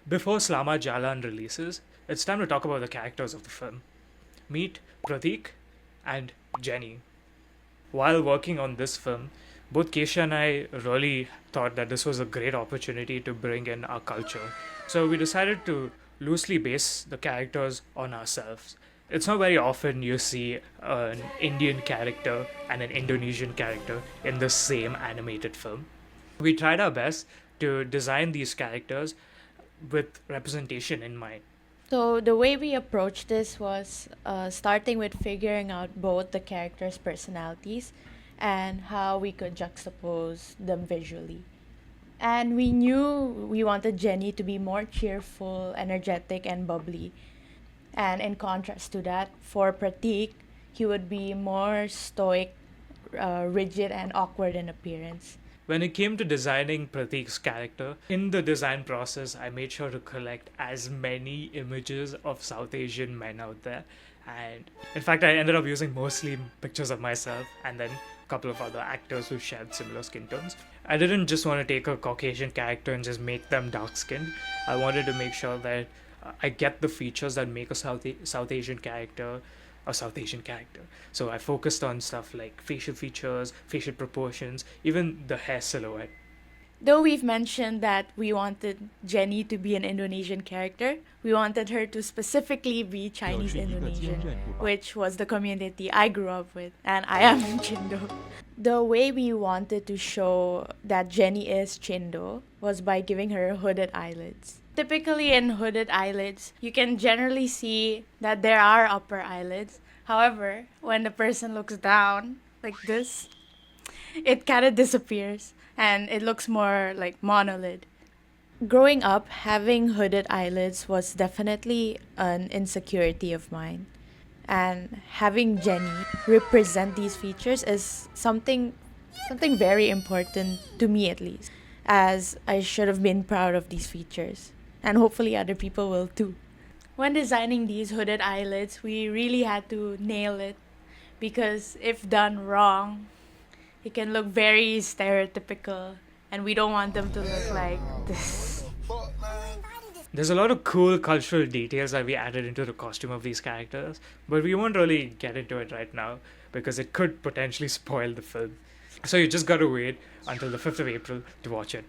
Before SELAMAT JALAN releases, it's time to talk about the characters of the film. Meet Prateek and Jenny. While working on this film, both Kesha and I really thought that this was a great opportunity to bring in our culture. So we decided to loosely base the characters on ourselves. It's not very often you see an Indian character and an Indonesian character in the same animated film. We tried our best to design these characters with representation in mind. So the way we approached this was starting with figuring out both the characters' personalities and how we could juxtapose them visually. And we knew we wanted Jenny to be more cheerful, energetic, and bubbly. And in contrast to that, for Pratik, he would be more stoic, rigid, and awkward in appearance. When it came to designing Prateek's character, in the design process, I made sure to collect as many images of South Asian men out there. And in fact, I ended up using mostly pictures of myself and then a couple of other actors who shared similar skin tones. I didn't just want to take a Caucasian character and just make them dark skinned. I wanted to make sure that I get the features that make a South Asian character a South Asian character. So I focused on stuff like facial features, facial proportions, even the hair silhouette. Though we've mentioned that we wanted Jenny to be an Indonesian character, we wanted her to specifically be Chinese Indonesian, which was the community I grew up with, and I am in Chindo. The way we wanted to show that Jenny is Chindo was by giving her hooded eyelids. Typically, in hooded eyelids, you can generally see that there are upper eyelids. However, when the person looks down like this, it kind of disappears and it looks more like monolid. Growing up, having hooded eyelids was definitely an insecurity of mine. And having Jenny represent these features is something very important to me, at least, as I should have been proud of these features, and hopefully other people will too. When designing these hooded eyelids, we really had to nail it because if done wrong, it can look very stereotypical and we don't want them to look like this. There's a lot of cool cultural details that we added into the costume of these characters, but we won't really get into it right now because it could potentially spoil the film. So you just gotta wait until the 5th of April to watch it.